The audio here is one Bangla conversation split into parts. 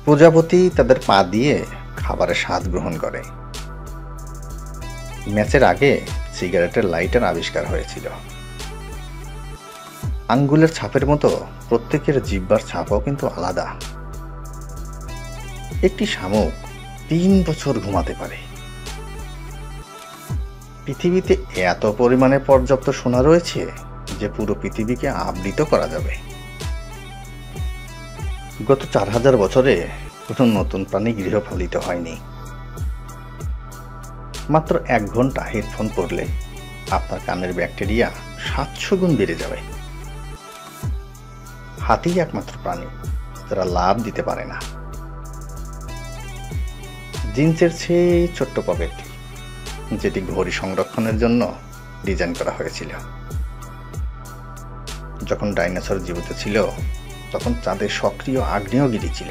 প্রজাপতি তাদের পা দিয়ে খাবারের স্বাদ গ্রহণ করে। ম্যাচের আগে সিগারেটের লাইটার আবিষ্কার হয়েছিল। আঙ্গুলের ছাপের মতো প্রত্যেকের জিহ্বার ছাপও কিন্তু আলাদা। একটি শামুক 3 বছর ঘুমাতে পারে। পৃথিবীতে এত পরিমাণে পর্যাপ্ত সোনা রয়েছে যে পুরো পৃথিবীকে আবৃত করা যাবে। গত 4000 বছরে কোনো নতুন প্রাণী গৃহপালিত হয়নি। মাত্র 1 ঘন্টা হেডফোন পরলে আপনার কানের ব্যাকটেরিয়া 700 গুণ বেড়ে যাবে। হাতিই একমাত্র প্রাণী যারা লাভ দিতে পারে না। জিন্সের চেয়ে ছোট্ট পকেটটি, যেটি ঘড়ি সংরক্ষণের জন্য ডিজাইন করা হয়েছিল। যখন ডাইনোসর জীবিত ছিল তখন চাঁদে সক্রিয় আগ্নেয়গিরি ছিল।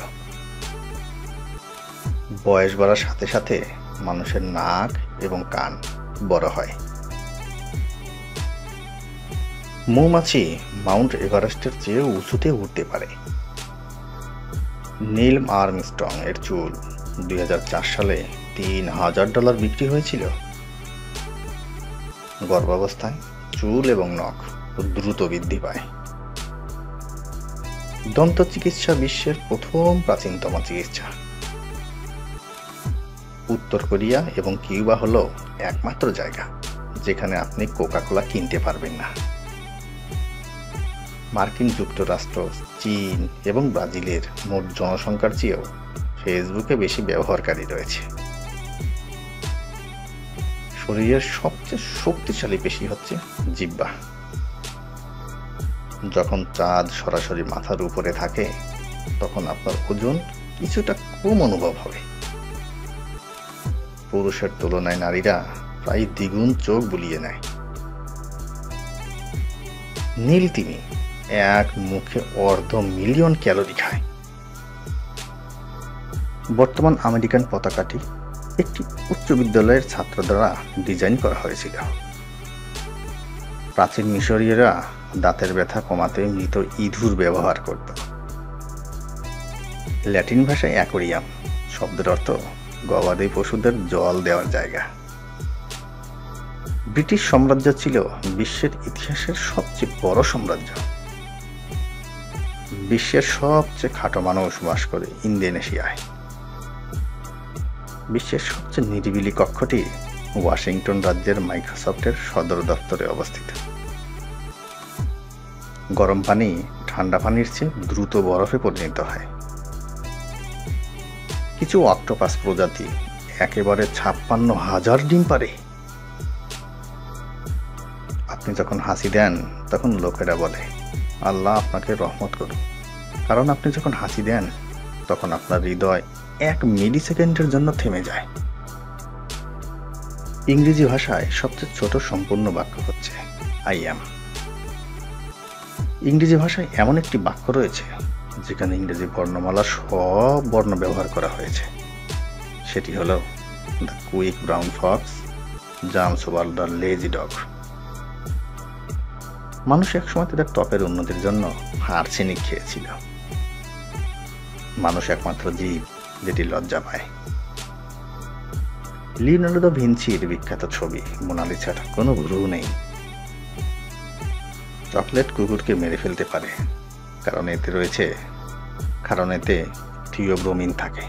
বয়স বাড়ার সাথে সাথে মানুষের নাক এবং কান বড় হয়। মৌমাছি মাউন্ট এভারেস্টের চেয়ে উঁচুতে উঠতে পারে। নীল আর্মস্ট্রং এর চুল 2004 সালে $3000 বিক্রি হয়েছিল। গর্ভাবস্থায় চুল এবং নখ দ্রুত বৃদ্ধি পায়। দন্ত চিকিৎসা বিশ্বের প্রথম প্রাচীনতম চিকিৎসা। উত্তর কোরিয়া এবং কিউবা হলো একমাত্র জায়গা যেখানে আপনি কোকা-কোলা কিনতে পারবেন না। মার্কিন যুক্তরাষ্ট্র, চীন এবং ব্রাজিলের মোট জনসংখ্যার চেয়েও ফেসবুকে বেশি ব্যবহারকারী রয়েছে। শরীরের সবচেয়ে শক্তিশালী পেশি হচ্ছে জিহ্বা। যখন চাঁদ সরাসরি মাথার উপরে থাকে তখন আপনার ওজন কিছুটা কম অনুভব হবে। পুরুষের তুলনায় নারীরা প্রায় দ্বিগুণ চোখ বুলিয়ে নেয়। নীল তিমি এক মুখে 250,000,000 ক্যালোরি খায়। বর্তমান আমেরিকান পতাকাটি একটি উচ্চ বিদ্যালয়ের ছাত্র দ্বারা ডিজাইন করা হয়েছিল। প্রাচীন মিশরীয়রা দাঁতের ব্যথা কমাতে মৃত ইঁদুর ব্যবহার করত। ল্যাটিন ভাষায় অ্যাকোরিয়াম শব্দের অর্থ গবাদি পশুদের জল দেওয়ার জায়গা। ব্রিটিশ সাম্রাজ্য ছিল বিশ্বের ইতিহাসের সবচেয়ে বড় সাম্রাজ্য। বিশ্বের সবচেয়ে খাটো মানুষ বাস করে ইন্দোনেশিয়ায়। বিশ্বের সবচেয়ে নিরিবিলি কক্ষটি ওয়াশিংটন রাজ্যের মাইক্রোসফটের সদর দপ্তরে অবস্থিত। গরম পানি ঠান্ডা পানির চেয়ে দ্রুত বরফে পরিণত হয়। কিছু অক্টোপাস প্রজাতি একেবারে 56,000 ডিম পারে। আপনি যখন হাসি দেন তখন লোকেরা বলে আল্লাহ আপনাকে রহমত করুন, কারণ আপনি যখন হাসি দেন তখন আপনার হৃদয় 1 মিলিসেকেন্ডের জন্য থেমে যায়। ইংরেজি ভাষায় সবচেয়ে ছোট সম্পূর্ণ বাক্য হচ্ছে আই অ্যাম। ইংরেজি ভাষায় এমন একটি বাক্য রয়েছে যেখানে ইংরেজি বর্ণমালার সব বর্ণ ব্যবহার করা হয়েছে। সেটি হলো the quick brown Fox jumps over the lazy dog. মানুষ একসময় তাদের ত্বকের উন্নতির জন্য আর্সেনিক খেয়েছিল। মানুষ একমাত্র জীব যেটি লজ্জা পায়। লিওনার্দো দা ভিঞ্চির বিখ্যাত ছবি মোনালিসার কোনো ভ্রু নেই। চকলেট কুকুরকে মেরে ফেলতে পারে কারণ এতে থিওব্রোমিন থাকে।